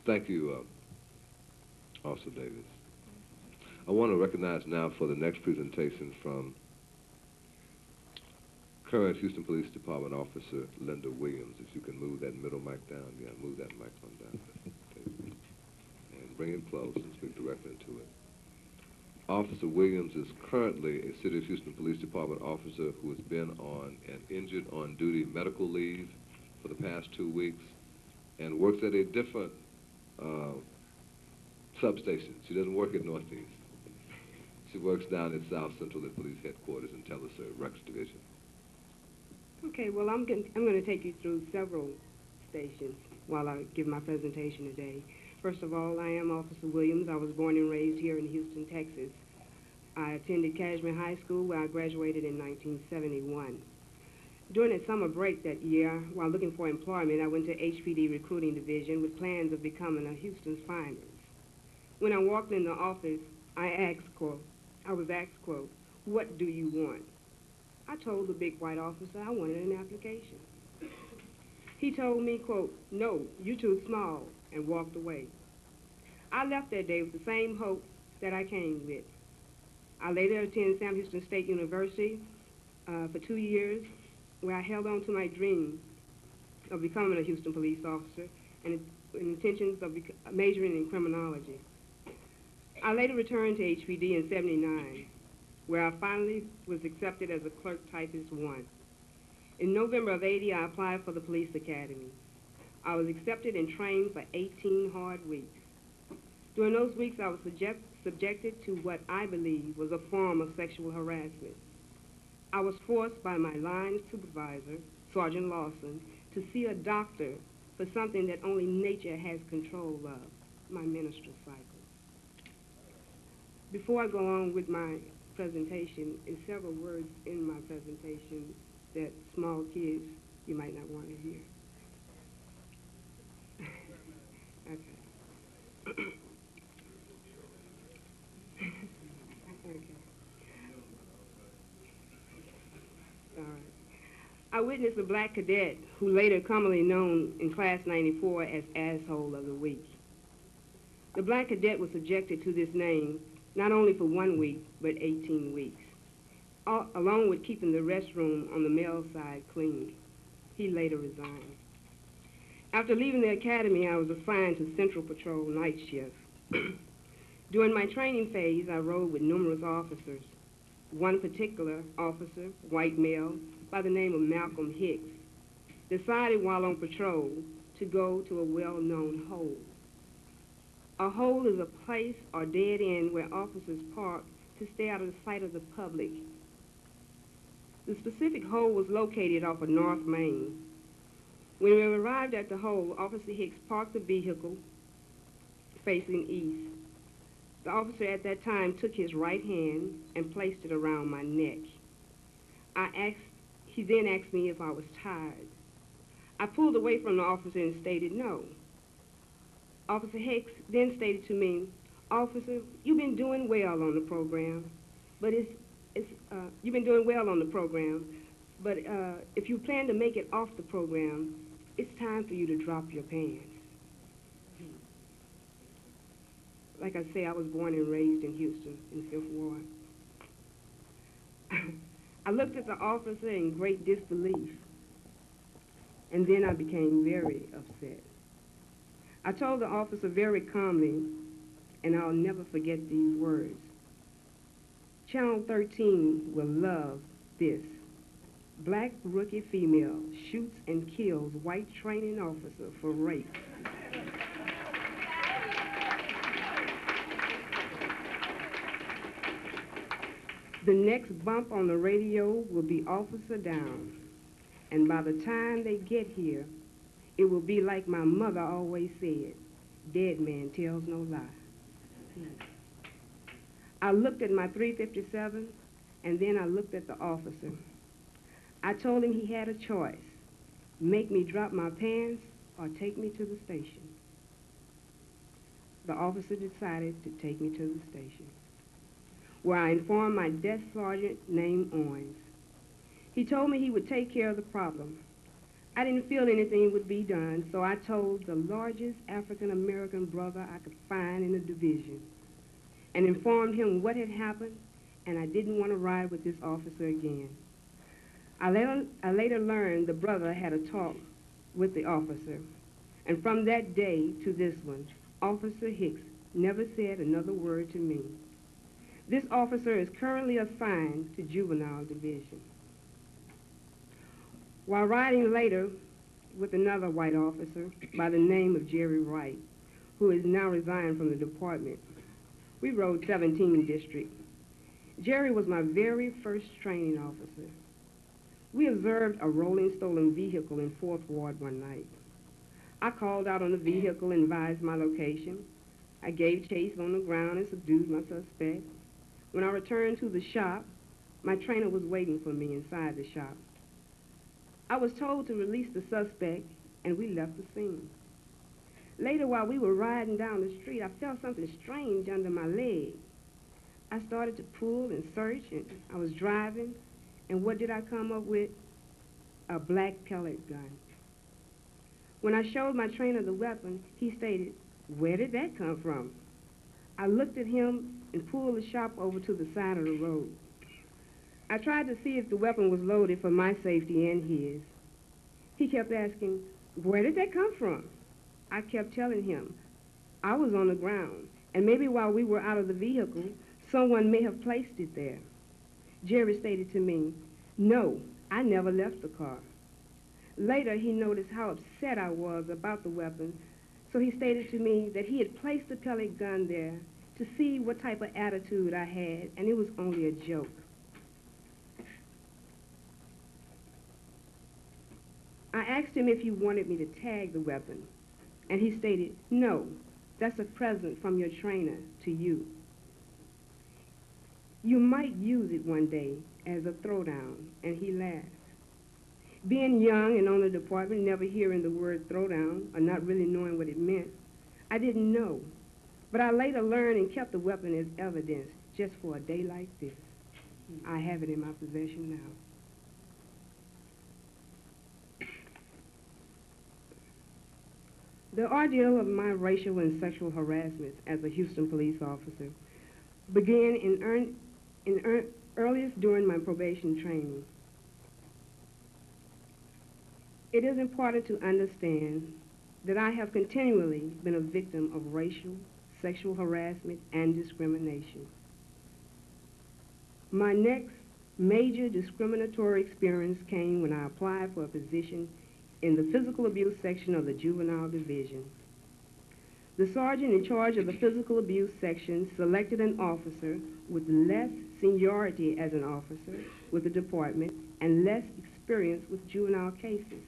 Thank you, Officer Davis. I want to recognize now for the next presentation from current Houston Police Department Officer Linda Williams. If you can move that middle mic down. Yeah, move that mic on down. And bring it close and speak directly into it. Officer Williams is currently a City of Houston Police Department officer who has been on an injured on-duty medical leave for the past 2 weeks and works at a different substation. She doesn't work at Northeast. She works down at South Central at Police Headquarters in Teleserve, Records Division. Okay, well, I'm going to take you through several stations while I give my presentation today. First of all, I am Officer Williams. I was born and raised here in Houston, Texas. I attended Cashmere High School, where I graduated in 1971. During a summer break that year, while looking for employment, I went to HPD Recruiting Division with plans of becoming a Houston's finest. When I walked in the office, I was asked, quote, "What do you want?" I told the big white officer I wanted an application. He told me, quote, "No, you're too small," and walked away. I left that day with the same hope that I came with. I later attended Sam Houston State University for 2 years, where I held on to my dream of becoming a Houston police officer and intentions of majoring in criminology. I later returned to HPD in '79, where I finally was accepted as a clerk typist 1. In November of '80, I applied for the police academy. I was accepted and trained for 18 hard weeks. During those weeks, I was subjected to what I believe was a form of sexual harassment. I was forced by my line supervisor, Sergeant Lawson, to see a doctor for something that only nature has control of, my menstrual cycle. Before I go on with my presentation, there's several words in my presentation that small kids, you might not want to hear. Okay. Okay. All right. I witnessed a black cadet who later commonly known in Class 94 as Asshole of the Week. The black cadet was subjected to this name not only for 1 week, but 18 weeks, along with keeping the restroom on the male side clean. He later resigned. After leaving the academy, I was assigned to Central Patrol night shift. During my training phase, I rode with numerous officers. One particular officer, white male, by the name of Malcolm Hicks, decided while on patrol to go to a well-known hole. A hole is a place or dead end where officers park to stay out of the sight of the public. The specific hole was located off of North Main. When we arrived at the hole, Officer Hicks parked the vehicle facing east. The officer at that time took his right hand and placed it around my neck. He then asked me if I was tired. I pulled away from the officer and stated no. Officer Hicks then stated to me, "Officer, you've been doing well on the program, but if you plan to make it off the program, it's time for you to drop your pants." Like I say, I was born and raised in Houston, in 5th Ward. I looked at the officer in great disbelief, and then I became very upset. I told the officer very calmly, and I'll never forget these words. Channel 13 will love this. Black rookie female shoots and kills white training officer for rape. The next bump on the radio will be officer down, and by the time they get here, it will be like my mother always said, dead man tells no lie. I looked at my .357, and then I looked at the officer. I told him he had a choice, make me drop my pants or take me to the station. The officer decided to take me to the station, where I informed my desk sergeant named Owens. He told me he would take care of the problem. I didn't feel anything would be done, so I told the largest African-American brother I could find in the division and informed him what had happened, and I didn't want to ride with this officer again. I later learned the brother had a talk with the officer, and from that day to this one, Officer Hicks never said another word to me. This officer is currently assigned to Juvenile Division. While riding later with another white officer by the name of Jerry Wright, who is now resigned from the department, we rode 17 District. Jerry was my very first training officer. We observed a rolling stolen vehicle in 4th Ward one night. I called out on the vehicle and advised my location. I gave chase on the ground and subdued my suspect. When I returned to the shop, my trainer was waiting for me inside the shop. I was told to release the suspect, and we left the scene. Later, while we were riding down the street, I felt something strange under my leg. I started to pull and search, and I was driving, and what did I come up with? A black pellet gun. When I showed my trainer the weapon, he stated, "Where did that come from?" I looked at him and pulled the shop over to the side of the road. I tried to see if the weapon was loaded for my safety and his. He kept asking, "Where did that come from?" I kept telling him, I was on the ground, and maybe while we were out of the vehicle, someone may have placed it there. Jerry stated to me, "No, I never left the car." Later, he noticed how upset I was about the weapon, so he stated to me that he had placed the pellet gun there to see what type of attitude I had, and it was only a joke. I asked him if he wanted me to tag the weapon, and he stated, "No, that's a present from your trainer to you. You might use it one day as a throwdown," and he laughed. Being young and on the department, never hearing the word throwdown or not really knowing what it meant, I didn't know. But I later learned and kept the weapon as evidence just for a day like this. I have it in my possession now. The ordeal of my racial and sexual harassment as a Houston police officer began earliest during my probation training. It is important to understand that I have continually been a victim of racial, sexual harassment, and discrimination. My next major discriminatory experience came when I applied for a position in the physical abuse section of the Juvenile Division. The sergeant in charge of the physical abuse section selected an officer with less seniority as an officer with the department and less experience with juvenile cases.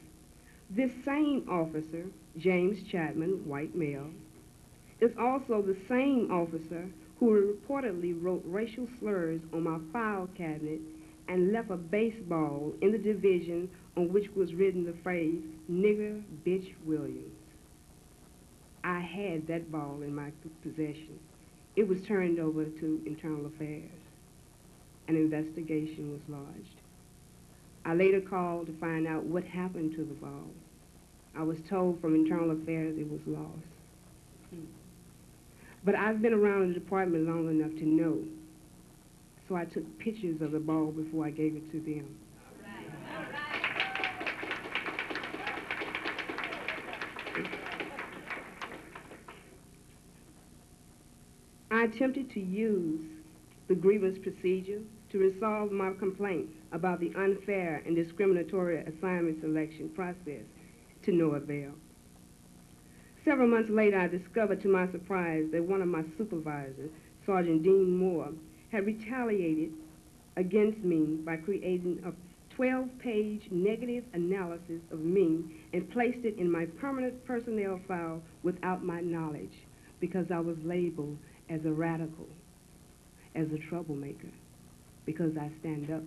This same officer, James Chapman, white male, is also the same officer who reportedly wrote racial slurs on my file cabinet and left a baseball in the division on which was written the phrase, "Nigger, bitch, Williams." I had that ball in my possession. It was turned over to Internal Affairs. An investigation was lodged. I later called to find out what happened to the ball. I was told from Internal Affairs it was lost. But I've been around the department long enough to know, so I took pictures of the ball before I gave it to them. I attempted to use the grievance procedure to resolve my complaint about the unfair and discriminatory assignment selection process to no avail. Several months later, I discovered to my surprise that one of my supervisors, Sergeant Dean Moore, had retaliated against me by creating a 12-page negative analysis of me and placed it in my permanent personnel file without my knowledge because I was labeled as a radical, as a troublemaker, because I stand up,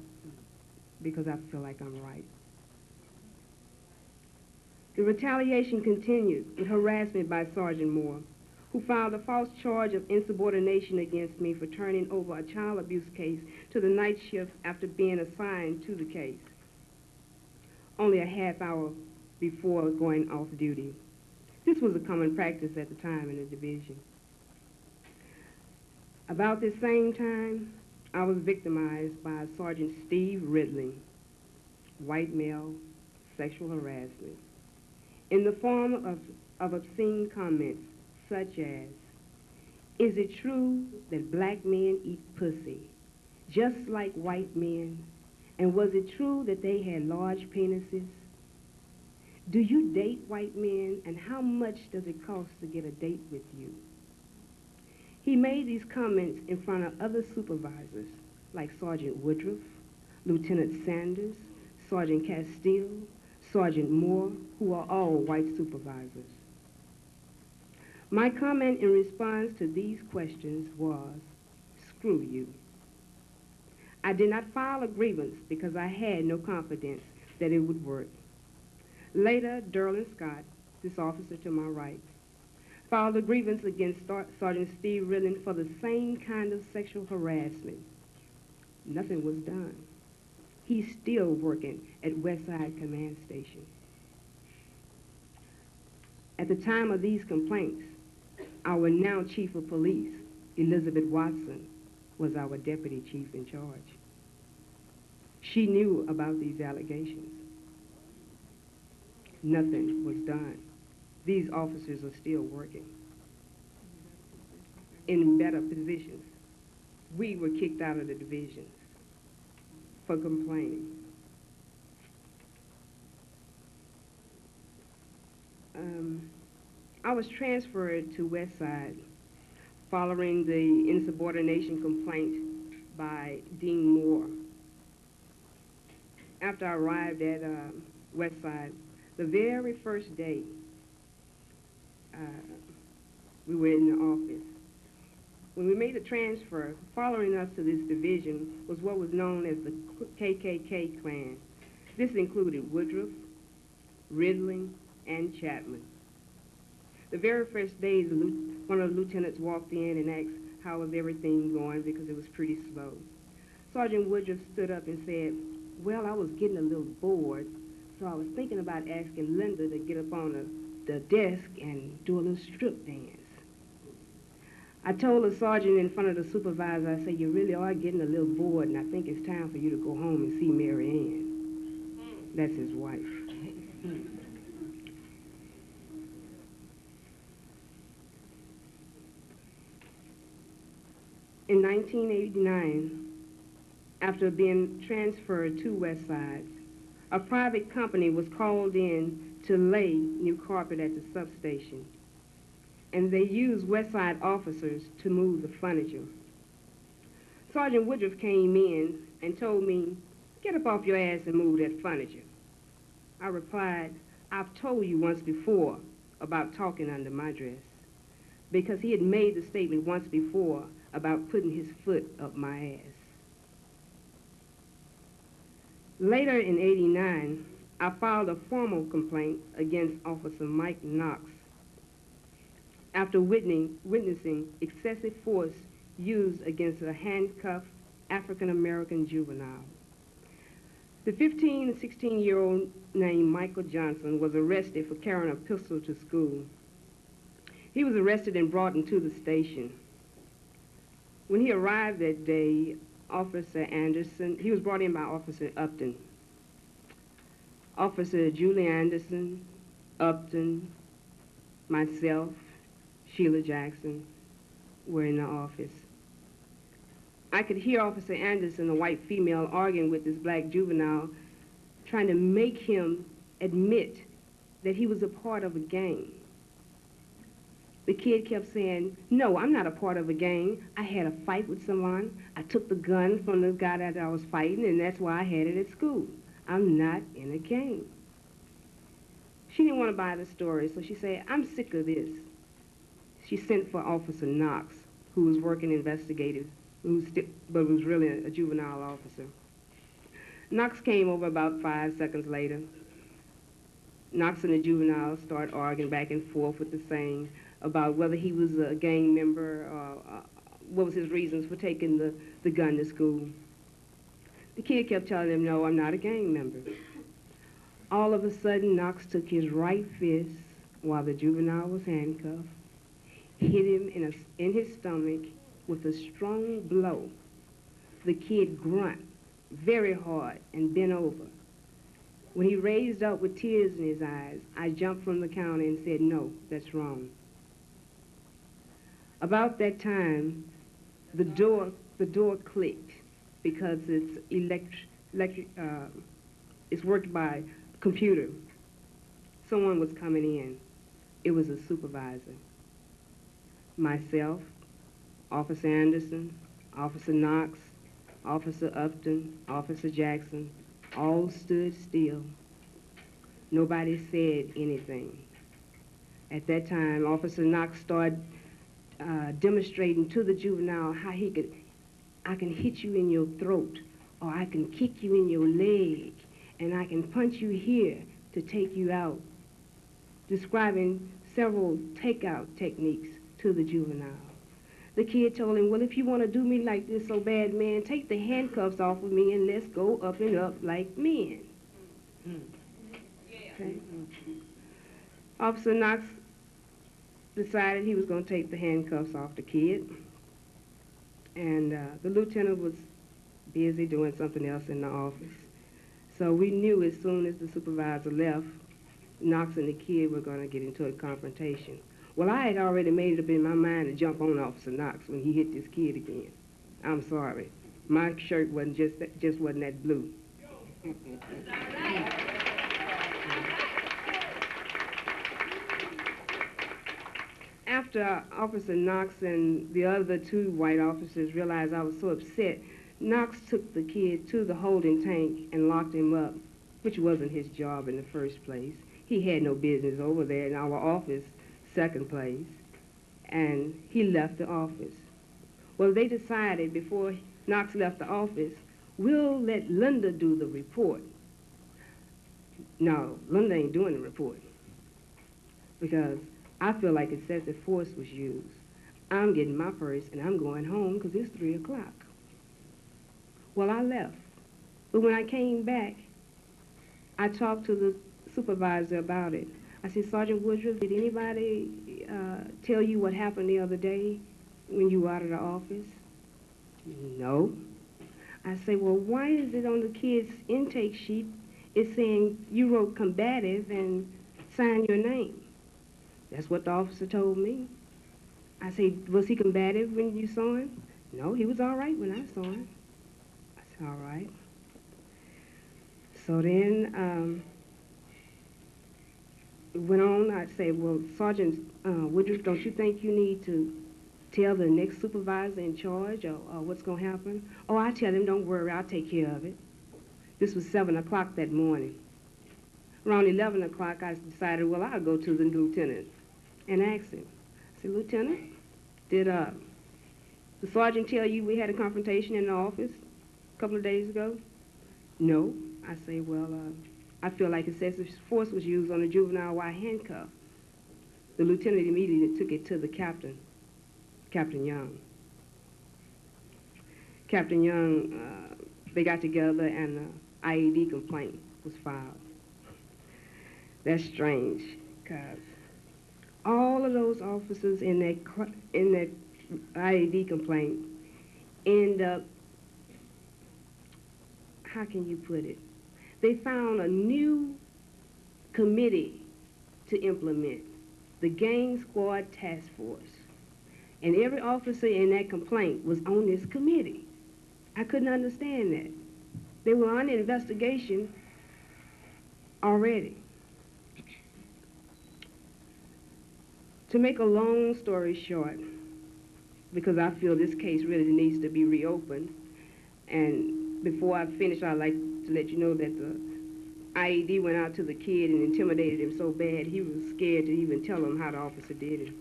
because I feel like I'm right. The retaliation continued with harassment by Sergeant Moore, who filed a false charge of insubordination against me for turning over a child abuse case to the night shift after being assigned to the case. Only a half hour before going off duty. This was a common practice at the time in the division. About this same time, I was victimized by Sergeant Steve Ridling, white male, sexual harassment, in the form of obscene comments such as, "Is it true that black men eat pussy, just like white men? And was it true that they had large penises? Do you date white men, and how much does it cost to get a date with you?" He made these comments in front of other supervisors, like Sergeant Woodruff, Lieutenant Sanders, Sergeant Castile, Sergeant Moore, who are all white supervisors. My comment in response to these questions was, "Screw you." I did not file a grievance because I had no confidence that it would work. Later, Derlin Scott, this officer to my right, filed a grievance against Sergeant Steve Ridling for the same kind of sexual harassment. Nothing was done. He's still working at Westside Command Station. At the time of these complaints, our now Chief of Police, Elizabeth Watson, was our deputy chief in charge. She knew about these allegations. Nothing was done. These officers are still working in better positions. We were kicked out of the divisions for complaining. I was transferred to Westside following the insubordination complaint by Dean Moore. After I arrived at Westside, the very first day we were in the office, when we made the transfer, following us to this division was what was known as the KKK clan. This included Woodruff, Ridling, and Chapman. The very first day, one of the lieutenants walked in and asked how was everything going because it was pretty slow. Sergeant Woodruff stood up and said, "Well, I was getting a little bored, so I was thinking about asking Linda to get up on the desk and do a little strip dance." I told the sergeant in front of the supervisor, I said, "You really are getting a little bored, and I think it's time for you to go home and see Mary Ann." That's his wife. In 1989, after being transferred to Westside, a private company was called in to lay new carpet at the substation, and they used Westside officers to move the furniture. Sergeant Woodruff came in and told me, "Get up off your ass and move that furniture." I replied, "I've told you once before about talking under my dress," because he had made the statement once before about putting his foot up my ass. Later in '89, I filed a formal complaint against Officer Mike Knox after witnessing excessive force used against a handcuffed African-American juvenile. The 15 and 16-year-old named Michael Johnson was arrested for carrying a pistol to school. He was arrested and brought into the station. When he arrived that day, Officer Anderson, he was brought in by Officer Upton. Officer Julie Anderson, Upton, myself, Sheila Jackson were in the office. I could hear Officer Anderson, a white female, arguing with this black juvenile, trying to make him admit that he was a part of a gang. The kid kept saying, "No, I'm not a part of a gang. I had a fight with someone. I took the gun from the guy that I was fighting, and that's why I had it at school. I'm not in a gang." She didn't want to buy the story, so she said, "I'm sick of this." She sent for Officer Knox, who was working investigative, but was really a juvenile officer. Knox came over about 5 seconds later. Knox and the juvenile started arguing back and forth with the same about whether he was a gang member or what was his reasons for taking the gun to school. The kid kept telling him, "No, I'm not a gang member." All of a sudden, Knox took his right fist while the juvenile was handcuffed, hit him in his stomach with a strong blow. The kid grunt very hard and bent over. When he raised up with tears in his eyes, I jumped from the counter and said, "No, that's wrong." About that time, the door clicked because it's worked by computer. Someone was coming in. It was a supervisor. Myself, Officer Anderson, Officer Knox, Officer Upton, Officer Jackson, all stood still. Nobody said anything. At that time, Officer Knox started demonstrating to the juvenile how I can hit you in your throat, or I can kick you in your leg, and I can punch you here to take you out, describing several takeout techniques to the juvenile. The kid told him, "Well, if you want to do me like this so bad, man, take the handcuffs off of me and let's go up and up like men." Okay. Officer Knox decided he was going to take the handcuffs off the kid, and the lieutenant was busy doing something else in the office. So we knew as soon as the supervisor left, Knox and the kid were going to get into a confrontation. Well, I had already made it up in my mind to jump on Officer Knox when he hit this kid again. I'm sorry. My shirt wasn't just wasn't that blue. After Officer Knox and the other two white officers realized I was so upset, Knox took the kid to the holding tank and locked him up, which wasn't his job in the first place. He had no business over there in our office, second place, and he left the office. Well, they decided before Knox left the office, we'll let Linda do the report. No, Linda ain't doing the report because I feel like excessive force was used. I'm getting my purse and I'm going home because it's 3 o'clock. Well, I left. But when I came back, I talked to the supervisor about it. I said, "Sergeant Woodruff, did anybody tell you what happened the other day when you were out of the office?" "No." I say, "Well, why is it on the kid's intake sheet, it's saying you wrote combative and signed your name?" "That's what the officer told me." I say, "Was he combative when you saw him?" "No, he was all right when I saw him." I said, "All right." So then it went on. I said, "Well, Sergeant Woodruff, don't you think you need to tell the next supervisor in charge or what's going to happen?" "Oh, I tell him, don't worry, I'll take care of it." This was 7 o'clock that morning. Around 11 o'clock, I decided, well, I'll go to the lieutenant and ask him. I said, "Lieutenant, did the sergeant tell you we had a confrontation in the office a couple of days ago?" "No." I say, "Well, I feel like excessive force was used on a juvenile while handcuffed." The lieutenant immediately took it to the captain, Captain Young. Captain Young, they got together and an IED complaint was filed. That's strange, because all of those officers in that IED complaint end up, how can you put it? They found a new committee to implement, the Gang Squad Task Force. And every officer in that complaint was on this committee. I couldn't understand that. They were on investigation already. To make a long story short, because I feel this case really needs to be reopened, and before I finish, I'd like to let you know that the IED went out to the kid and intimidated him so bad he was scared to even tell him how the officer did it.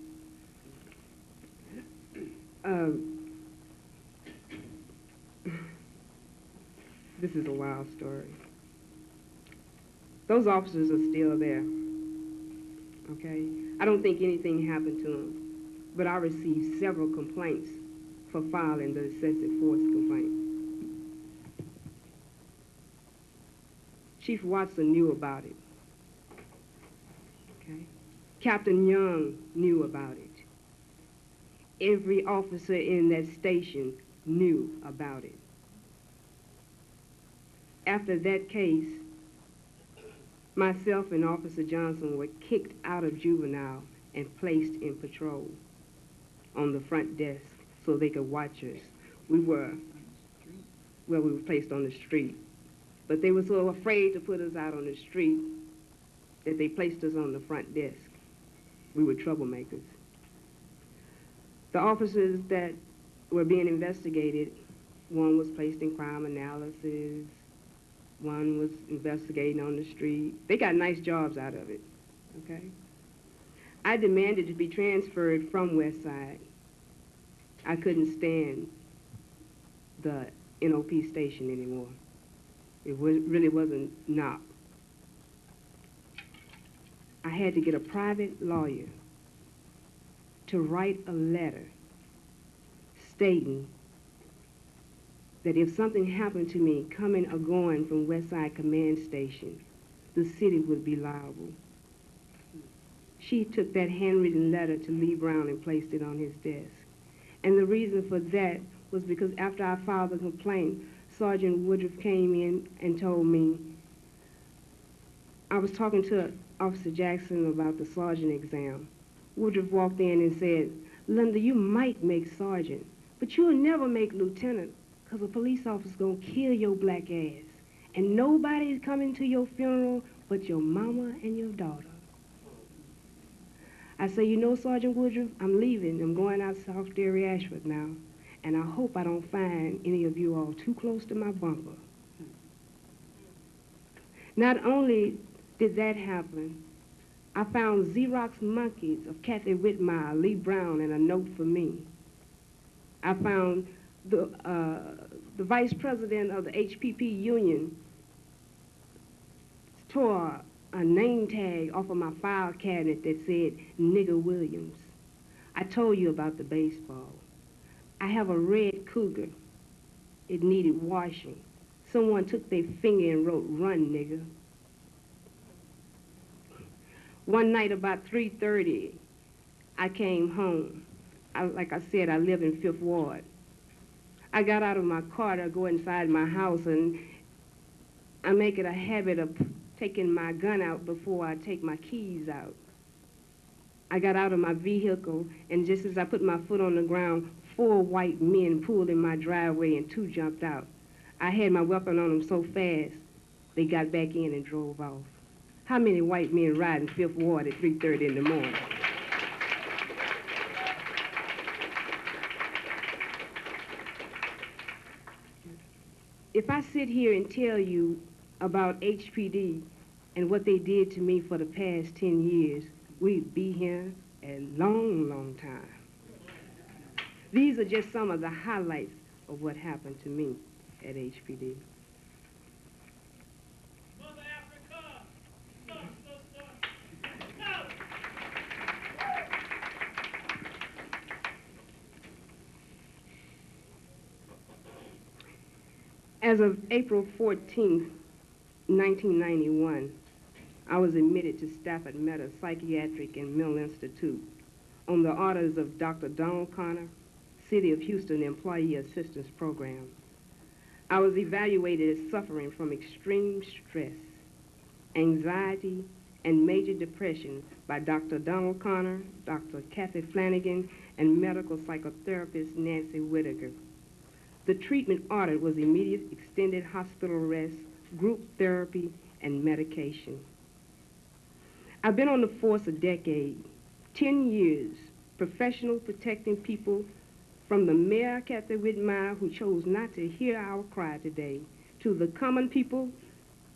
This is a wild story. Those officers are still there, okay? I don't think anything happened to them, but I received several complaints for filing the excessive force complaint. Chief Watson knew about it. Okay? Captain Young knew about it. Every officer in that station knew about it. After that case, myself and Officer Johnson were kicked out of juvenile and placed in patrol on the front desk so they could watch us. We were placed on the street. But they were so afraid to put us out on the street that they placed us on the front desk. We were troublemakers. The officers that were being investigated, one was placed in crime analysis, one was investigating on the street. They got nice jobs out of it, okay? I demanded to be transferred from West Side. I couldn't stand the NOP station anymore. It really wasn't NOP. I had to get a private lawyer to write a letter stating that if something happened to me coming or going from West Side Command Station, the city would be liable. She took that handwritten letter to Lee Brown and placed it on his desk. And the reason for that was because after I filed the complaint, Sergeant Woodruff came in and told me, I was talking to Officer Jackson about the sergeant exam. Woodruff walked in and said, Linda, you might make sergeant, but you'll never make lieutenant because a police officer's gonna kill your black ass. And nobody's coming to your funeral but your mama and your daughter. I say, you know, Sergeant Woodruff, I'm leaving. I'm going out South Dairy Ashford now. And I hope I don't find any of you all too close to my bumper. Not only did that happen, I found Xerox monkeys of Kathy Whitmire, Lee Brown, and a note for me. I found the vice president of the HPP union tore a name tag off of my file cabinet that said Nigger Williams. I told you about the baseball. I have a red Cougar. It needed washing. Someone took their finger and wrote, run, nigger. One night about 3:30, I came home. Like I said, I live in 5th Ward. I got out of my car to go inside my house, and I make it a habit of taking my gun out before I take my keys out. I got out of my vehicle, and just as I put my foot on the ground, 4 white men pulled in my driveway and 2 jumped out. I had my weapon on them so fast, they got back in and drove off. How many white men ride in 5th Ward at 3:30 in the morning? If I sit here and tell you about HPD and what they did to me for the past 10 years, we'd be here a long, long time. These are just some of the highlights of what happened to me at HPD. Mother Africa! Stop, stop, stop! No! As of April 14th, 1991, I was admitted to Stafford Meadows Psychiatric and Mental Institute on the orders of Dr. Donald Connor, City of Houston Employee Assistance Program. I was evaluated as suffering from extreme stress, anxiety, and major depression by Dr. Donald Connor, Dr. Kathy Flanagan, and medical psychotherapist Nancy Whitaker. The treatment ordered was immediate extended hospital arrest, group therapy, and medication. I've been on the force a decade, 10 years, professional protecting people from the Mayor Kathy Whitmire, who chose not to hear our cry today, to the common people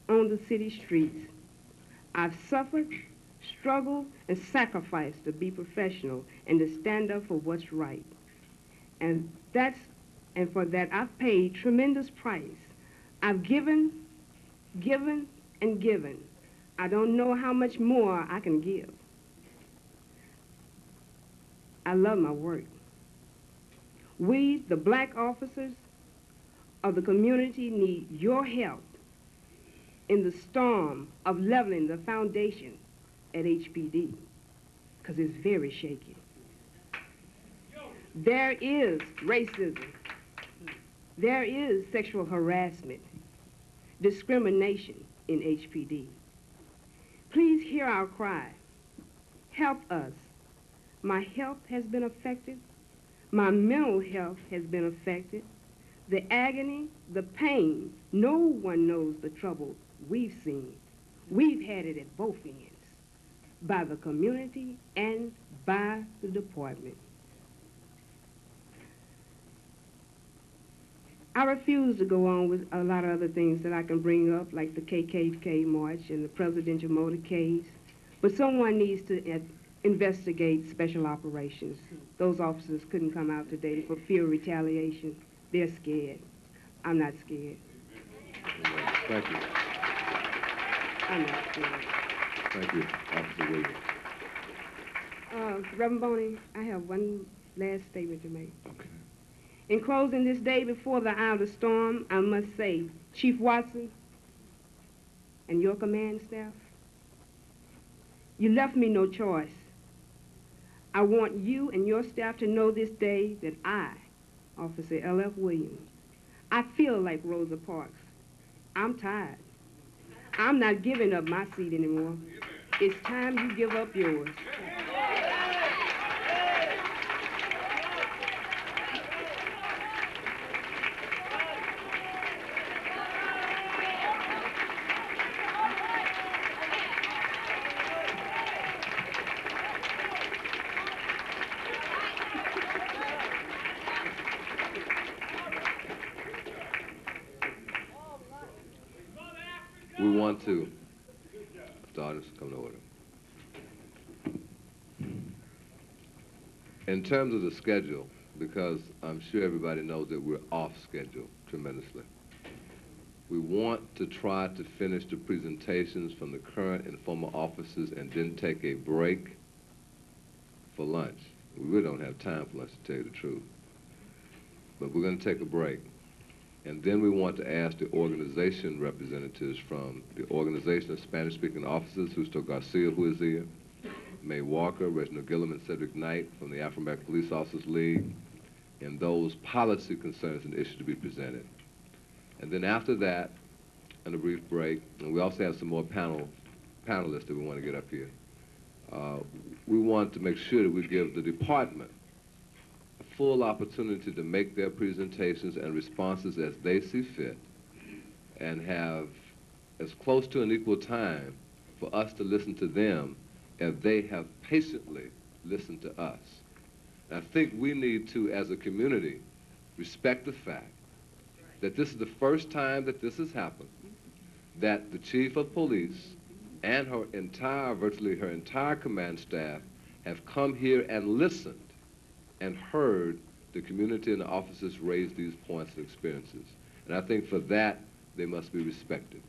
on the city streets. I've suffered, struggled, and sacrificed to be professional and to stand up for what's right. And for that, I've paid tremendous price. I've given, and given. I don't know how much more I can give. I love my work. We, the black officers of the community, need your help in the storm of leveling the foundation at HPD, because it's very shaky. There is racism. There is sexual harassment, discrimination in HPD. Please hear our cry. Help us. My health has been affected. My mental health has been affected. The agony, the pain, no one knows the trouble we've seen. We've had it at both ends, by the community and by the department. I refuse to go on with a lot of other things that I can bring up, like the KKK march and the presidential motorcades, but someone needs to investigate special operations. Those officers couldn't come out today for fear of retaliation. They're scared. I'm not scared. Thank you. I'm not scared. Thank you, Officer Williams. Reverend Boney, I have one last statement to make. Okay. In closing this day before the eye of the storm, I must say, Chief Watson and your command staff, you left me no choice. I want you and your staff to know this day that I, Officer L.F. Williams, I feel like Rosa Parks. I'm tired. I'm not giving up my seat anymore. It's time you give up yours. We want to start this, come to order. In terms of the schedule, because I'm sure everybody knows that we're off schedule tremendously, we want to try to finish the presentations from the current and former officers and then take a break for lunch. We really don't have time for lunch, to tell you the truth. But we're going to take a break. And then we want to ask the organization representatives from the Organization of Spanish-Speaking Officers, Justo Garcia, who is here, May Walker, Reginald Gillum, and Cedric Knight from the Afro-American Police Officers League, and those policy concerns and issues to be presented. And then after that, in a brief break, and we also have some more panelists that we want to get up here, we want to make sure that we give the department a full opportunity to make their presentations and responses as they see fit, and have as close to an equal time for us to listen to them as they have patiently listened to us. And I think we need to, as a community, respect the fact that this is the first time that this has happened, that the chief of police and virtually her entire command staff have come here and listened and heard the community and the officers raise these points and experiences. And I think for that, they must be respected.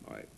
All right.